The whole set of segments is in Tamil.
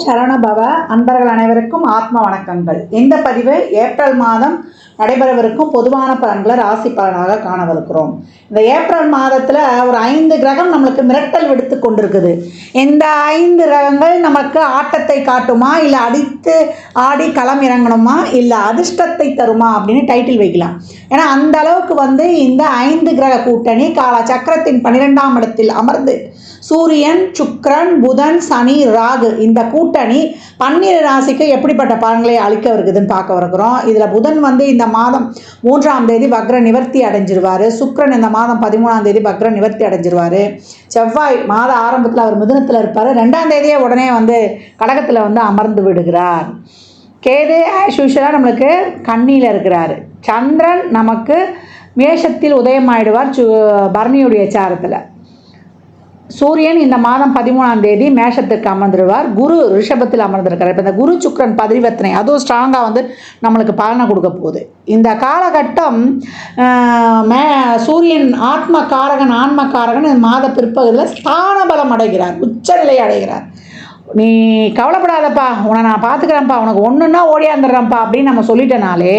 சரணபவ அன்பர்கள் அனைவருக்கும் ஆத்ம வணக்கங்கள். இந்த பதிவு ஏப்ரல் மாதம் நடைபெறவிருக்கும் பொதுவான பலன்களை ராசி பலனாக காணவிருக்கிறோம். இந்த ஏப்ரல் மாதத்தில் ஒரு 5 கிரகம் நம்மளுக்கு மிரட்டல் விடுத்து கொண்டிருக்குது. இந்த 5 கிரகங்கள் நமக்கு ஆட்டத்தை காட்டுமா, இல்லை அடித்து ஆடி களம் இறங்கணுமா, இல்லை அதிர்ஷ்டத்தை தருமா அப்படின்னு டைட்டில் வைக்கலாம். ஏன்னா அந்த அளவுக்கு இந்த 5 கிரக கூட்டணி கால சக்கரத்தின் 12ஆம் இடத்தில் அமர்ந்து சூரியன், சுக்கிரன், புதன், சனி, ராகு இந்த கூட்டணி 12 ராசிக்கு எப்படிப்பட்ட பலன்களை அளிக்க இருக்குதுன்னு பார்க்க இருக்கிறோம். இதில் புதன் இந்த மாதம் 3ஆம் தேதி வக்ர நிவர்த்தி அடைஞ்சிருவார். சுக்கிரன் இந்த மாதம் 13ஆம் தேதி வக்ர நிவர்த்தி அடைஞ்சிருவார். செவ்வாய் மாத ஆரம்பத்தில் அவர் மிதுனத்தில் இருப்பார். 2ஆம் தேதியே உடனே கடகத்தில் அமர்ந்து விடுகிறார். கேது ஆஸ் யூஷுவலாக நம்மளுக்கு கன்னியில் இருக்கிறார். சந்திரன் நமக்கு மேஷத்தில் உதயமாயிடுவார் பரணியுடைய சாரத்தில். சூரியன் இந்த மாதம் 13ஆம் தேதி மேஷத்துக்கு அமர்ந்துடுவார். குரு ரிஷபத்தில் அமர்ந்திருக்கிறார். இப்போ இந்த குரு சுக்கிரன் பரிவர்த்தனை அதுவும் ஸ்ட்ராங்காக நம்மளுக்கு பலனை கொடுக்க போகுது. இந்த காலகட்டம் சூரியன் ஆத்மகாரகன் ஆன்மகாரகன் இந்த மாத பிற்பகுதியில் ஸ்தான பலம் அடைகிறார், உச்சநிலை அடைகிறார். நீ கவலைப்படாதப்பா, உன்னை நான் பார்த்துக்கிறேன்ப்பா, உனக்கு ஒன்றுன்னா ஓடியாந்துடுறேன்ப்பா அப்படின்னு நம்ம சொல்லிட்டனாலே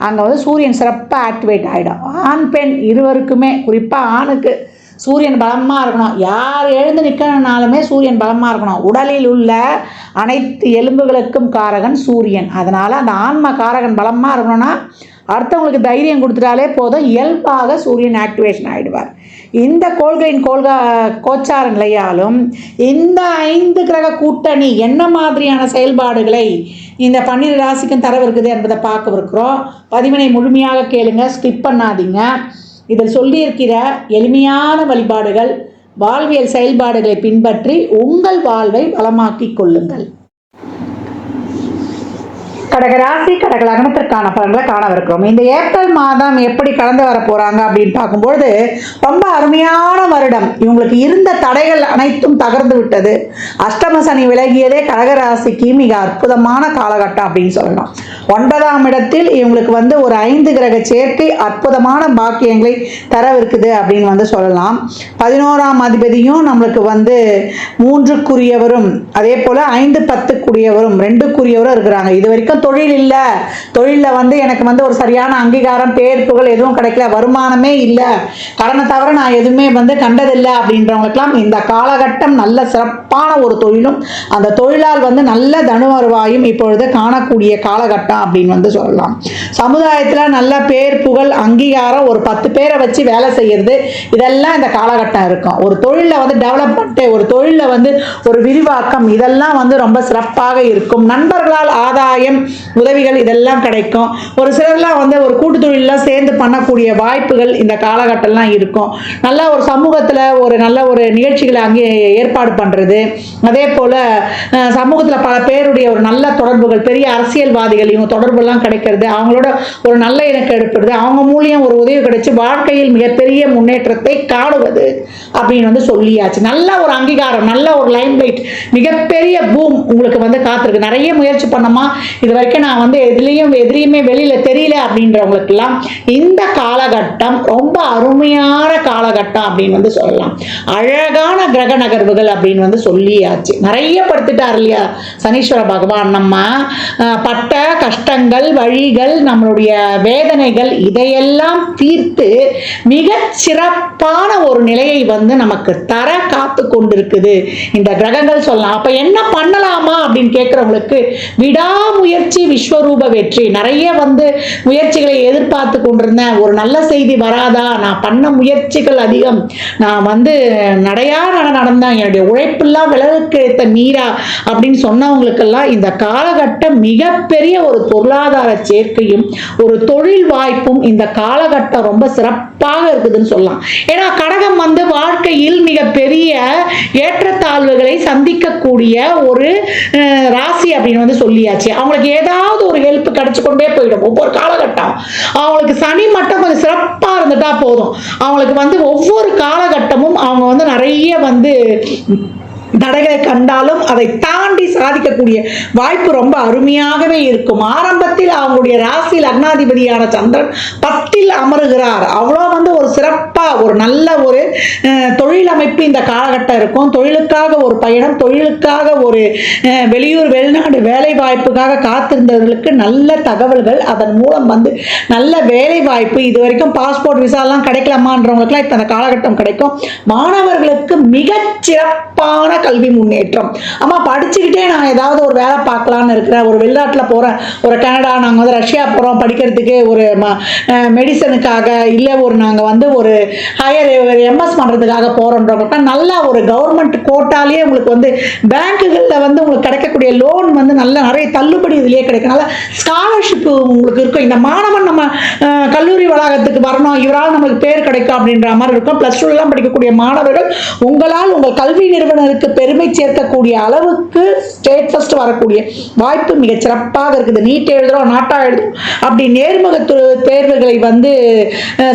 அங்கே சூரியன் சிறப்பாக ஆக்டிவேட் ஆகிடும். ஆண் பெண் இருவருக்குமே, குறிப்பாக ஆணுக்கு சூரியன் பலமாக இருக்கணும். யார் எழுந்து நிற்கணுன்னாலுமே சூரியன் பலமாக இருக்கணும். உடலில் உள்ள அனைத்து எலும்புகளுக்கும் காரகன் சூரியன். அதனால் அந்த ஆன்ம காரகன் பலமாக இருக்கணும்னா அடுத்தவங்களுக்கு தைரியம் கொடுத்துட்டாலே போதும், இயல்பாக சூரியன் ஆக்டிவேஷன் ஆகிடுவார். இந்த கோள்களின் கோச்சார நிலையாலும் இந்த 5 கிரக கூட்டணி என்ன மாதிரியான செயல்பாடுகளை இந்த 12 ராசிக்கும் தரவிருக்குது என்பதை பார்க்க இருக்கிறோம். பதிவினை முழுமையாக கேளுங்க, ஸ்கிப் பண்ணாதீங்க. இதில் சொல்லியிருக்கிற எளிமையான வழிபாடுகள், வாழ்வியல் செயல்பாடுகளை பின்பற்றி உங்கள் வாழ்வை வளமாக்கிக் கொள்ளுங்கள். கடகராசி கடக லக்னத்திற்கான பலன்களை காணவிருக்கிறோம். இந்த ஏப்ரல் மாதம் எப்படி கடந்து வர போகிறாங்க அப்படின்னு பார்க்கும்பொழுது ரொம்ப அருமையான வருடம். இவங்களுக்கு இருந்த தடைகள் அனைத்தும் தகர்ந்து விட்டது. அஷ்டம சனி விலகியதே கடகராசிக்கு மிக அற்புதமான காலகட்டம் அப்படின்னு சொல்லலாம். 9ஆம் இடத்தில் இவங்களுக்கு ஒரு 5 கிரக சேர்க்கை அற்புதமான பாக்கியங்களை தரவிருக்குது அப்படின்னு சொல்லலாம். 11ஆம் அதிபதியும் நம்மளுக்கு 3க்குரியவரும் அதே போல் 5, 10க்குரியவரும் 2க்குரியவரும் இருக்கிறாங்க. இது வரைக்கும் தொழில் இல்லை, தொழிலில் எனக்கு ஒரு சரியான அங்கீகாரம் பேர் புகழ் எதுவும் கிடைக்கல, வருமானமே இல்லை, கடனை தவிர நான் எதுவுமே கண்டதில்லை அப்படின்றவங்களுக்கெல்லாம் இந்த காலகட்டம் நல்ல சிறப்பான ஒரு தொழிலும் அந்த தொழிலால் நல்ல தனு வருவாயும் இப்பொழுது காணக்கூடிய காலகட்டம் அப்படின்னு சொல்லலாம். சமுதாயத்தில் நல்ல பேர் புகழ் அங்கீகாரம், ஒரு 10 பேரை வச்சு வேலை செய்யறது, இதெல்லாம் இந்த காலகட்டம் இருக்கும். ஒரு தொழிலில் டெவலப்மெண்ட், ஒரு தொழிலில் ஒரு விரிவாக்கம், இதெல்லாம் ரொம்ப சிறப்பாக இருக்கும். நண்பர்களால் ஆதாயம், உதவிகள் இதெல்லாம் கிடைக்கும். ஒரு சிலர்லாம் ஒரு கூட்டு தொழிலெலாம் சேர்ந்து பண்ணக்கூடிய வாய்ப்புகள் இந்த காலகட்டம்லாம் இருக்கும். நல்ல ஒரு சமூகத்தில் ஒரு நல்ல ஒரு நிகழ்ச்சிகளை அங்கே ஏற்பாடு பண்ணுறது, அதே போல் சமூகத்தில் பல பேருடைய ஒரு நல்ல தொடர்புகள், பெரிய அரசியல்வாதிகள் இவங்க தொடர்புலாம் கிடைக்கிறது, அவங்களோட ஒரு நல்ல இணக்கம் எடுப்பது, அவங்க மூலியம் ஒரு உதவி கிடைச்சி வாழ்க்கையில் மிகப்பெரிய முன்னேற்றத்தை காணுவது அப்படின்னு சொல்லியாச்சு. நல்ல ஒரு அங்கீகாரம், நல்ல ஒரு லைம்லைட், மிகப்பெரிய பூம் உங்களுக்கு காத்திருக்கு. நிறைய முயற்சி பண்ணமா, இது வரைக்கும் நான் எதிரியுமே வெளியில் தெரியல அப்படின்றவங்களுக்கெல்லாம் இந்த காலகட்டம் ரொம்ப அருமையான காலகட்டம் அப்படின்னு சொல்லலாம். அழகான கிரக நகர்வுகள் அப்படின்னு சொல்லியாச்சு. நிறைய படுத்துட்டார் இல்லையா சனீஸ்வர பகவான். நம்ம பட்ட கஷ்டங்கள், வழிகள், நம்மளுடைய வேதனைகள் இதையெல்லாம் தீர்த்து மிக சிறப்பான ஒரு நிலையை நமக்கு தர காத்து கொண்டிருக்குது இந்த கிரகங்கள் சொல்லலாம். அப்ப என்ன பண்ணலாமா அப்படின்னு கேட்கிறவங்களுக்கு விடாமுயற்சி விஸ்வரூப வெற்றி. நிறைய முயற்சிகளை எதிர்பார்த்து கொண்டிருந்தேன், ஒரு நல்ல செய்தி வராதா, நான் பண்ண முயற்சிகள் அதிகம், நான் நடையா நடந்தேன், என்னுடைய உழைப்பெல்லாம் விலகுக்கு ஏற்ற நீரா அப்படின்னு சொன்னவங்களுக்கெல்லாம் இந்த காலகட்டம் மிகப்பெரிய ஒரு பொருளாதார சேர்க்கையும் ஒரு தொழில் வாய்ப்பும் இந்த காலகட்டம் ரொம்ப சிறப்பாக இருக்குதுன்னு சொல்லலாம். ஏன்னா கடகம் வாழ்க்கையில் மிகப்பெரிய ஏற்றத்தாழ்வுகளை சந்திக்கக்கூடிய ஒரு ராசி அப்படின்னு சொல்லியாச்சு. அவங்களுக்கு ஏதாவது ஒரு ஹெல்ப் கிடைச்சு கொண்டே போயிடும். ஒவ்வொரு காலகட்டம் அவங்களுக்கு சனி மட்டும் கொஞ்சம் சிறப்பா இருந்துட்டா போதும். அவங்களுக்கு ஒவ்வொரு காலகட்டமும் அவங்க நிறைய தடைகளை கண்டாலும் அதை தாண்டி சாதிக்கக்கூடிய வாய்ப்பு ரொம்ப அருமையாகவே இருக்கும். ஆரம்பத்தில் அவங்களுடைய ராசி லக்னாதிபதியான சந்திரன் 10ல் அமருகிறார். அவ்வளோ ஒரு சிறப்பா ஒரு நல்ல ஒரு தொழில் அமைப்பு இந்த காலகட்டம் இருக்கும். தொழிலுக்காக ஒரு பயணம், தொழிலுக்காக ஒரு வெளியூர் வெளிநாடு வேலை வாய்ப்புக்காக காத்திருந்தவர்களுக்கு நல்ல தகவல்கள், அதன் மூலம் வந்து நல்ல வேலை வாய்ப்பு. இது வரைக்கும் பாஸ்போர்ட் விசாலாம் கிடைக்கலாமான்றவங்களுக்குலாம் இப்போ அந்த காலகட்டம் கிடைக்கும். மாணவர்களுக்கு மிகச் சிறப்பான கல்வி முன்னேற்றம். ஆமா, படிச்சுக்கிட்டே நான் ஏதாவது ஒரு வேலை பார்க்கலான்னு இருக்கிறேன், ஒரு வெளிநாட்டில் போகிறேன், ஒரு கனடா, நாங்கள் வந்து ரஷ்யா போகிறோம் படிக்கிறதுக்கு, ஒரு மெடிசனுக்காக, இல்லை ஒரு நாங்கள் வந்து ஒரு ஹையர் எம்எஸ் பண்ணுறதுக்காக போகிறோன்றவங்க நல்லா ஒரு கவர்மெண்ட் கோட்டாலேயே உங்களுக்கு வந்து பேங்க்குகளில் வந்து உங்களுக்கு கிடைக்கக்கூடிய லோன் வந்து நல்ல நிறைய தள்ளுபடி இதுலேயே கிடைக்கனால ஸ்காலர்ஷிப் உங்களுக்கு இருக்கும். இந்த மாணவன் நம்ம கல்லூரி வளாகத்துக்கு வரணும், இவரால் நமக்கு பேர் கிடைக்கும் அப்படின்ற மாதிரி இருக்கும். ப்ளஸ் டூலாம் படிக்கக்கூடிய மாணவர்கள் உங்களால் உங்கள் கல்வி நிறுவனருக்கு பெருமை சேர்க்கக்கூடிய அளவுக்கு ஸ்டேட் ஃபர்ஸ்ட் வரக்கூடிய வாய்ப்பு மிகச் சிறப்பாக இருக்குது. நீட் எழுதுகிறோம், நாட்டா எழுதுறோம், அப்படி நேர்முக தேர்வுகளை வந்து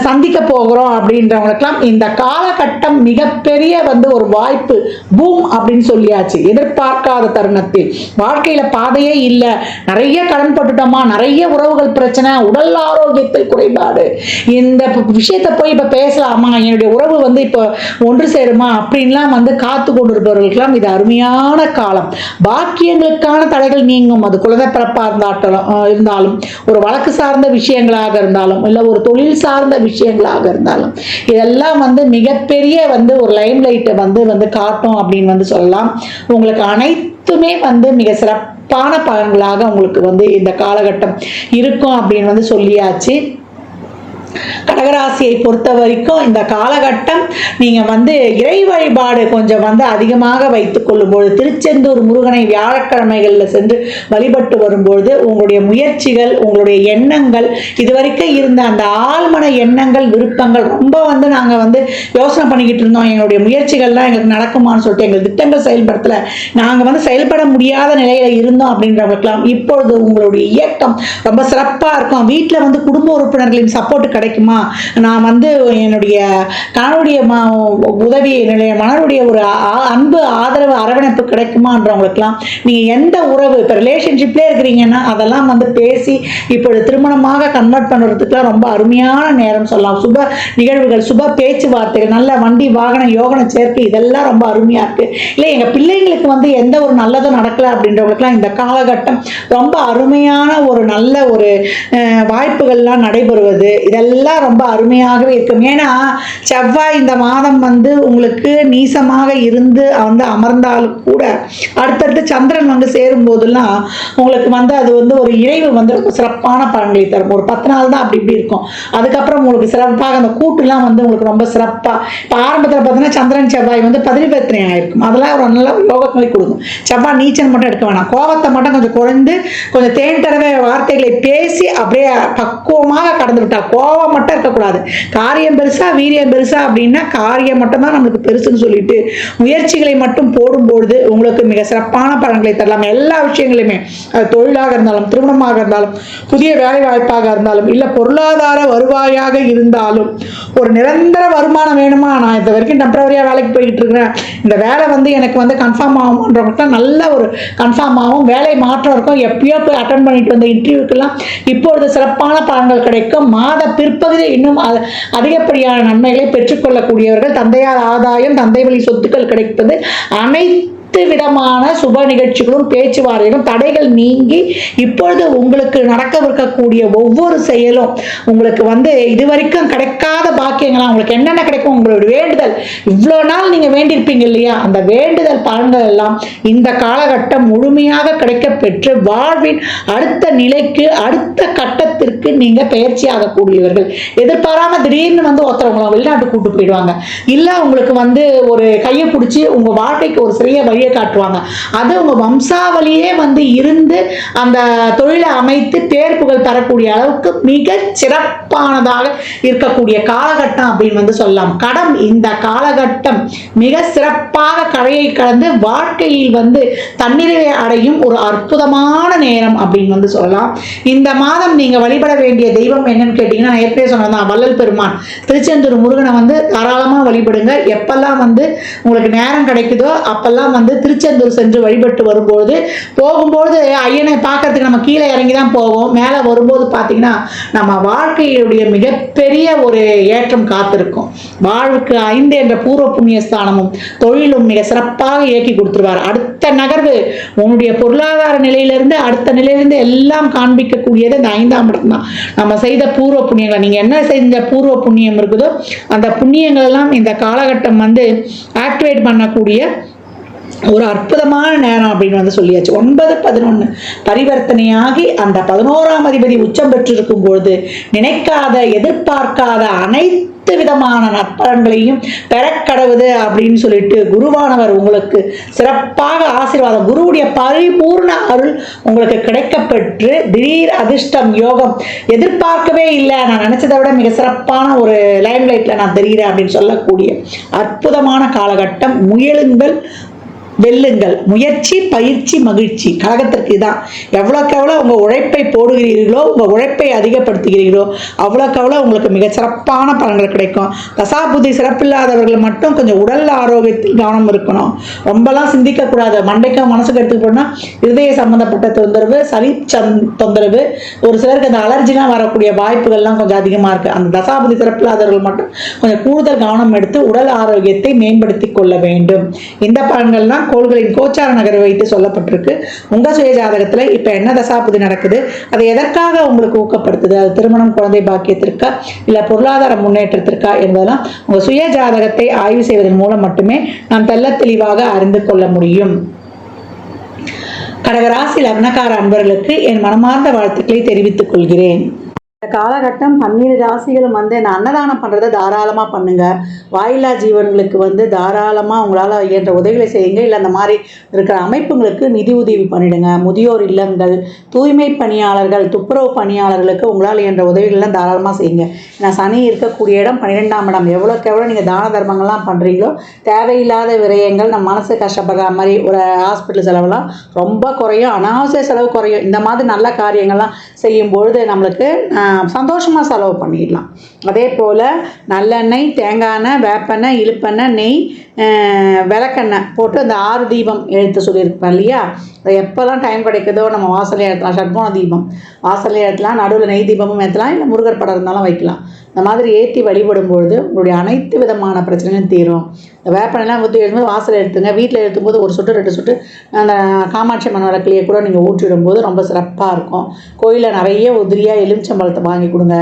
சந்திக்க போகிறோம் அப்படின்றவங்களுக்கெல்லாம் இந்த காலகட்டம் மிகப்பெரிய வந்து ஒரு வாய்ப்பு, பூம் அப்படின்னு சொல்லியாச்சு. எதிர்பார்க்காத தருணத்தில் வாழ்க்கையில பாதையே இல்லை, நிறைய கடன் போட்டுட்டோமா, நிறைய உறவுகள் பிரச்சனை, உடல் ஆரோக்கியத்தில் குறைபாடு, இந்த விஷயத்தை போய் இப்ப பேசலாமா, என்னுடைய உறவு வந்து இப்போ ஒன்று சேருமா அப்படின்லாம் வந்து காத்து கொண்டிருப்பவர்களுக்கெல்லாம் இது அருமையான காலம். பாக்கியங்களுக்கான தடைகள் நீங்கும். அது குழந்தை பிறப்பா இருந்தாலும், ஒரு வழக்கு சார்ந்த விஷயங்களாக இருந்தாலும், இல்லை ஒரு தொழில் சார்ந்த விஷயங்களாக இருந்தாலும், இதெல்லாம் வந்து மிகப்பெரிய வந்து ஒரு லைம் லைட்டை வந்து வந்து காட்டும் அப்படின்னு வந்து சொல்லலாம். உங்களுக்கு அனைத்துமே வந்து மிக சிறப்பான பலன்களாக உங்களுக்கு வந்து இந்த காலகட்டம் இருக்கும் அப்படின்னு வந்து சொல்லியாச்சு. கடகராசியை பொறுத்த வரைக்கும் இந்த காலகட்டம் நீங்க வந்து இறை வழிபாடு கொஞ்சம் வந்து அதிகமாக வைத்துக் கொள்ளும்போது, திருச்செந்தூர் முருகனை வியாழக்கிழமைகளில் சென்று வழிபட்டு வரும்பொழுது உங்களுடைய முயற்சிகள், உங்களுடைய எண்ணங்கள், இதுவரைக்கும் இருந்த அந்த ஆழ்மன எண்ணங்கள், விருப்பங்கள், ரொம்ப வந்து நாங்கள் வந்து யோசனை பண்ணிக்கிட்டு இருந்தோம், எங்களுடைய முயற்சிகள்லாம் எங்களுக்கு நடக்குமான்னு சொல்லிட்டு எங்கள் திட்டங்கள் செயல்படுத்தல, நாங்கள் வந்து செயல்பட முடியாத நிலையில இருந்தோம் அப்படின்றவங்களுக்கெல்லாம் இப்பொழுது உங்களுடைய இயக்கம் ரொம்ப சிறப்பாக இருக்கும். வீட்டில் வந்து குடும்ப உறுப்பினர்களின் சப்போர்ட் கிடைக்குமா, நான் வந்து என்னுடைய கணவனுடைய உதவி, என்னுடைய மனனுடைய ஒரு அன்பு, ஆதரவு, அரவணைப்பு கிடைக்குமான்றவங்களுக்குலாம் நீங்க எந்த உறவு இப்போ ரிலேஷன்ஷிப்லேயே இருக்கிறீங்கன்னா அதெல்லாம் வந்து பேசி இப்பொழுது திருமணமாக கன்வெர்ட் பண்ணுறதுக்குலாம் ரொம்ப அருமையான நேரம் சொல்லலாம். சுப நிகழ்வுகள், சுப பேச்சுவார்த்தைகள், நல்ல வண்டி வாகன யோகன சேர்க்கை, இதெல்லாம் ரொம்ப அருமையா இருக்கு. இல்லை எங்க பிள்ளைங்களுக்கு வந்து எந்த ஒரு நல்லதும் நடக்கல அப்படின்றவங்களுக்குலாம் இந்த காலகட்டம் ரொம்ப அருமையான ஒரு நல்ல ஒரு வாய்ப்புகள்லாம் நடைபெறுவது, இதெல்லாம் ரொம்ப அருமையாகவே இருக்கும். ஏன்னா செவ்வாய் இந்த மாதம் வந்து உங்களுக்கு நீசமாக இருந்து வந்து அமர்ந்தாலும் கூட அடுத்தடுத்து சந்திரன் வந்து சேரும் போதெல்லாம் உங்களுக்கு வந்து அது வந்து ஒரு இறைவு வந்து ரொம்ப சிறப்பான பலன்களை தரும். ஒரு 10 நாள் தான் அப்படி இப்படி இருக்கும், அதுக்கப்புறம் உங்களுக்கு சிறப்பாக அந்த கூட்டுலாம் வந்து உங்களுக்கு ரொம்ப சிறப்பா. இப்போ ஆரம்பத்தில் பார்த்தீங்கன்னா சந்திரன் செவ்வாய் வந்து பதினிபத்தினை ஆயிருக்கும், அதெல்லாம் ஒரு நல்ல யோகங்களை கொடுக்கும். செவ்வாய் நீச்சல் மட்டும் எடுக்க வேணாம், கோபத்தை மட்டும் கொஞ்சம் குறைந்து கொஞ்சம் தேன் தடவை வார்த்தைகளை பேசி அப்படியே பக்குவமாக கடந்து விட்டா, கோபம் மட்டும் இருக்கக்கூடாது. காரியம் பெருசா வீரியம் பெருசா அப்படின்னா காரியம் மட்டும்தான் நம்மளுக்கு பெருசுன்னு சொல்லிட்டு முயற்சிகளை மட்டும் போடும்பொழுது உங்களுக்கு மிக சிறப்பான பலன்களை தரலாம். எல்லா விஷயங்களுமே, தொழிலாக இருந்தாலும், திருமணமாக இருந்தாலும், புதிய வேலை வாய்ப்பாக இருந்தாலும், இல்லை பொருளாதார வருவாயாக இருந்தாலும், ஒரு நிரந்தர வருமானம் வேணுமா, நான் இது வரைக்கும் டெம்பரவரியா வேலைக்கு போய்கிட்டு இருக்கிறேன், இந்த வேலை வந்து எனக்கு வந்து கன்ஃபார்ம் ஆகும்ன்றவங்க நல்ல ஒரு கன்ஃபார்ம் ஆகும். வேலை மாற்றம் இருக்கும். எப்பயோ போய் அட்டன் பண்ணிட்டு வந்த இன்டர்வியூக்கெல்லாம் இப்பொழுது சிறப்பான பலன்கள் கிடைக்கும். மாத பிற்பகுதி இன்னும் அதிகப்படியான நன்மைகளை பெற்றுக்கொள்ளக்கூடியவர்கள். தந்தையார் ஆதாயம், தந்தை வழி சொத்துக்கள் கிடைப்பது, அனைத்து விதமான சுப நிகழ்ச்சிகளும் பேச்சுவார்த்தைகளும் தடைகள் நீங்கி இப்பொழுது உங்களுக்கு நடக்கவிருக்கக்கூடிய ஒவ்வொரு செயலும் உங்களுக்கு வந்து இதுவரைக்கும் கிடைக்காத பாக்கியங்களா உங்களுக்கு என்னென்ன கிடைக்கும், உங்களுடைய வேண்டுதல், இவ்வளோ நாள் நீங்க வேண்டியிருப்பீங்க இல்லையா, அந்த வேண்டுதல் பலன்கள் எல்லாம் இந்த காலகட்டம் முழுமையாக கிடைக்க பெற்று வாழ்வின் அடுத்த நிலைக்கு, அடுத்த கட்டத்திற்கு நீங்க பயிற்சி ஆகக்கூடியவர்கள். எதிர்பாராம திடீர்னு வந்து ஒருத்தவங்களை வெளிநாட்டு கூட்டு போயிடுவாங்க, இல்ல உங்களுக்கு வந்து ஒரு கையை பிடிச்சி உங்க வாழ்க்கைக்கு ஒரு சிறிய வழி காட்டுவாங்க. அது உங்க வம்சாவளியே வந்து இருந்து அந்த தொழிலை அமைத்து பேர் புகழ் தரக்கூடிய அளவுக்கு மிக சிறப்பானதாக இருக்கக்கூடிய காலகட்டம் அப்படின்னு வந்து சொல்லலாம். கடன் இந்த காலகட்டம் மிக சிறப்பாக கரையை கடந்து வாழ்க்கையில் வந்து தன்னிறைவை அடையும் ஒரு அற்புதமான நேரம் அப்படின்னு வந்து சொல்லலாம். இந்த மாதம் நீங்க வழிபட வேண்டிய தெய்வம் என்னன்னு கேட்டீங்கன்னா, நான் ஏற்கனவே சொன்னதான் வள்ளல் பெருமான், திருச்செந்தூர் முருகனை வந்து தாராளமா வழிபடுங்க. எப்பெல்லாம் வந்து உங்களுக்கு நேரம் கிடைக்குதோ அப்பெல்லாம் வந்து திருச்செந்தூர் சென்று வழிபட்டு வரும்போது போகும்போது ஐயனை பார்க்கறதுக்கு நம்ம கீழே இறங்கி தான் போவோம். மேலே வரும்போது பார்த்தீங்கன்னா நம்ம வாழ்க்கையுடைய மிகப்பெரிய ஒரு ஏற்றம் காத்திருக்கும். வாழ்வுக்கு 5 என்ற பூர்வ புண்ணிய ஸ்தானமும் தொழிலும் மிக சிறப்பாக இயக்கி கொடுத்துருவார். அடுத்த நகர்வு உன்னுடைய பொருளாதார நிலையிலிருந்து அடுத்த நிலையிலிருந்து எல்லாம் காண்பிக்கக்கூடியது இந்த 5ஆம் இடம் தான். நம்ம செய்த பூர்வ புண்ணியங்களை, நீங்க என்ன செஞ்ச பூர்வ புண்ணியம் இருக்குதோ அந்த புண்ணியங்கள் எல்லாம் இந்த காலகட்டம் ஆக்டிவேட் பண்ணக்கூடிய ஒரு அற்புதமான நேரம் அப்படின்னு சொல்லியாச்சு. 9, 11 பரிவர்த்தனையாகி அந்த 11ஆம் அதிபதி உச்சம் பெற்றிருக்கும் பொழுது நினைக்காத எதிர்பார்க்காத அனைத்து விதமான நற்பலன்களையும் பெறக்கடவுது அப்படின்னு சொல்லிட்டு குருவானவர் உங்களுக்கு சிறப்பாக ஆசீர்வாதம், குருவுடைய பரிபூர்ண அருள் உங்களுக்கு கிடைக்கப்பெற்று திடீர் அதிர்ஷ்டம் யோகம் எதிர்பார்க்கவே இல்லை, நான் நினைச்சதை விட மிக சிறப்பான ஒரு லைம் லைட்ல நான் தெரிகிறேன் அப்படின்னு சொல்லக்கூடிய அற்புதமான காலகட்டம். முயலுங்கள், வெல்லுங்கள். முயற்சி, பயிற்சி, மகிழ்ச்சி. கழகத்திற்கு தான் எவ்வளோக்கு எவ்வளோ உங்கள் உழைப்பை போடுகிறீர்களோ, உங்கள் உழைப்பை அதிகப்படுத்துகிறீர்களோ அவ்வளோக்கு எவ்வளோ உங்களுக்கு மிக சிறப்பான பலன்கள் கிடைக்கும். தசாபுத்தி சிறப்பில்லாதவர்கள் மட்டும் கொஞ்சம் உடல் ஆரோக்கியத்தில் கவனம் இருக்கணும். ரொம்பலாம் சிந்திக்கக்கூடாது. மண்டைக்கும் மனசுக்கு எடுத்துக்க போனால் இருதய சம்பந்தப்பட்ட தொந்தரவு, சளி தொந்தரவு, ஒரு சிலருக்கு அந்த அலர்ஜிலாம் வரக்கூடிய வாய்ப்புகள்லாம் கொஞ்சம் அதிகமாக இருக்குது. அந்த தசாபுத்தி சிறப்பில்லாதவர்கள் மட்டும் கொஞ்சம் கூடுதல் கவனம் எடுத்து உடல் ஆரோக்கியத்தை மேம்படுத்தி கொள்ள வேண்டும். இந்த பலன்கள்லாம் கோள்களின் கோச்சார நகரை வைத்து சொல்லப்பட்டிருக்கு. உங்க சுய ஜாதகத்துல இப்ப என்ன தசாபுதி நடக்குது, அது எதற்காக உங்களுக்கு ஊக்கப்படுத்துது, அது திருமணம், குழந்தை பாக்கியத்திற்கா இல்ல பொருளாதார முன்னேற்றத்திற்கா என்பதெல்லாம் உங்க சுய ஜாதகத்தை ஆய்வு செய்வதன் மூலம் மட்டுமே நாம் தெள்ள தெளிவாக அறிந்து கொள்ள முடியும். கடகராசி லக்னக்கார அன்பர்களுக்கு என் மனமார்ந்த வாழ்த்துக்களை தெரிவித்துக் கொள்கிறேன். இந்த காலகட்டம் 12 ராசிகளும் இந்த அன்னதானம் பண்ணுறதை தாராளமாக பண்ணுங்க. வாயில்லா ஜீவன்களுக்கு தாராளமாக உங்களால் இயன்ற உதவிகளை செய்யுங்க. இல்லை அந்த மாதிரி இருக்கிற அமைப்புங்களுக்கு நிதி உதவி பண்ணிடுங்க. முதியோர் இல்லங்கள், தூய்மை பணியாளர்கள், துப்புரவு பணியாளர்களுக்கு உங்களால் இயன்ற உதவிகள்லாம் தாராளமாக செய்யுங்க. ஏன்னா சனி இருக்கக்கூடிய இடம் 12ஆம் இடம். எவ்வளோக்கு எவ்வளோ நீங்கள் தான தர்மங்கள்லாம் பண்ணுறீங்களோ தேவையில்லாத விரயங்கள், நம்ம மனசு கஷ்டப்படுற மாதிரி ஒரு ஹாஸ்பிட்டல் செலவுலாம் ரொம்ப குறையும், அனாவசிய செலவு குறையும். இந்த மாதிரி நல்ல காரியங்கள்லாம் செய்யும்பொழுது நம்மளுக்கு சந்தோஷமாக செலவு பண்ணிடலாம். அதே போல் நல்லெண்ணெய், தேங்காய் எண்ணெய், வேப்பெண்ணெய், இழுப்பெண்ணெய், நெய், விளக்கெண்ணெய் போட்டு அந்த 6 தீபம் எழுத்து சொல்லியிருப்பேன் இல்லையா, அது எப்போல்லாம் டைம் கிடைக்குதோ நம்ம வாசலே ஏற்றலாம். ஷட்கோண தீபம் வாசலே ஏற்றலாம், நடுவில் நெய் தீபமும் ஏற்றலாம், இல்லை முருகர் படம் இருந்தாலும் வைக்கலாம். இந்த மாதிரி ஏற்றி வழிபடும்பொழுது உங்களுடைய அனைத்து விதமான பிரச்சனையும் தீரும். இந்த வேப்பெண்ணெய்லாம் ஊற்றி எழுதும்போது வாசல் எடுத்துங்க. வீட்டில் எழுத்தும்போது 1 சொட்டு 2 சொட்டு அந்த காமாட்சி அம்மன் விளக்குலையே கூட நீங்கள் ஊற்றிடும்போது ரொம்ப சிறப்பாக இருக்கும். கோயிலில் நிறைய உதிரியாக எலுமிச்சம்பழத்தை வாங்கி கொடுங்க.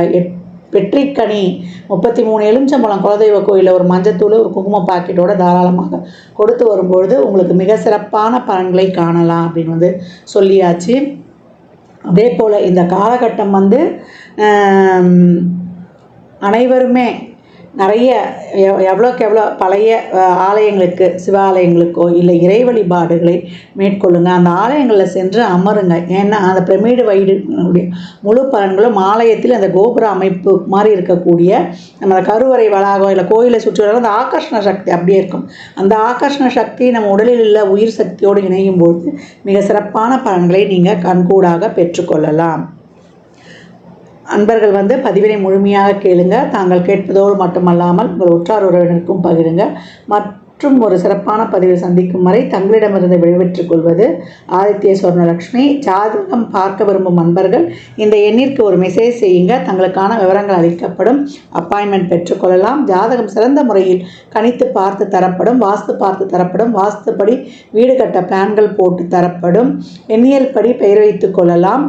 வெற்றிக்கனி 33 எலுமிச்சம்பழம் குலதெய்வ கோயிலில் ஒரு மஞ்சத்தூள், ஒரு குங்கும பாக்கெட்டோட தாராளமாக கொடுத்து வரும்பொழுது உங்களுக்கு மிக சிறப்பான பலன்களை காணலாம் அப்படின்னு சொல்லியாச்சு. அதே போல் இந்த காலகட்டம் அனைவருமே நிறைய எவ்வளோக்கு எவ்வளோ பழைய ஆலயங்களுக்கு, சிவாலயங்களுக்கோ இல்லை இறை வழிபாடுகளை மேற்கொள்ளுங்க. அந்த ஆலயங்களில் சென்று அமருங்க. ஏன்னா அந்த பிரமிடு வைடுடைய முழு பலன்களும் ஆலயத்தில் அந்த கோபுர அமைப்பு மாதிரி இருக்கக்கூடிய நம்ம கருவறை வளாகம் இல்லை கோயிலை சுற்றி வர அந்த ஆகர்ஷண சக்தி அப்படியே இருக்கும். அந்த ஆகர்ஷண சக்தி நம்ம உடலில் உள்ள உயிர் சக்தியோடு இணையும் போது மிக சிறப்பான பலன்களை நீங்கள் கண்கூடாக பெற்றுக்கொள்ளலாம். அன்பர்கள் பதிவினை முழுமையாக கேளுங்க. தாங்கள் கேட்பதோடு மட்டுமல்லாமல் உங்கள் உற்றார் உறவினருக்கும் பகிருங்க. மற்றும் ஒரு சிறப்பான பதிவில் சந்திக்கும் வரை தங்களிடமிருந்து விடைபெற்றுக் கொள்வது ஆதித்ய சொர்ணலட்சுமி. ஜாதகம் பார்க்க விரும்பும் அன்பர்கள் இந்த எண்ணிற்கு ஒரு மெசேஜ் செய்யுங்க. தங்களுக்கான விவரங்கள் அளிக்கப்படும். அப்பாயின்மெண்ட் பெற்றுக்கொள்ளலாம். ஜாதகம் சிறந்த முறையில் கணித்து பார்த்து தரப்படும். வாஸ்து பார்த்து தரப்படும். வாஸ்துப்படி வீடு கட்ட பிளான்கள் போட்டு தரப்படும். எண்ணியல் படி பெயர் வைத்துக் கொள்ளலாம்.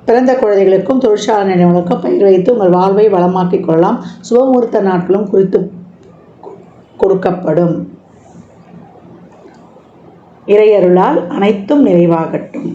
பிறந்த குழந்தைகளுக்கும் தொழிற்சாலை நிறுவனங்களுக்கும் பயிர் வைத்து உங்கள் வாழ்வை வளமாக்கிக் கொள்ளலாம். சுபமுகூர்த்த நாட்களும் குறித்து கொடுக்கப்படும். இறையருளால் அனைத்தும் நிறைவாகட்டும்.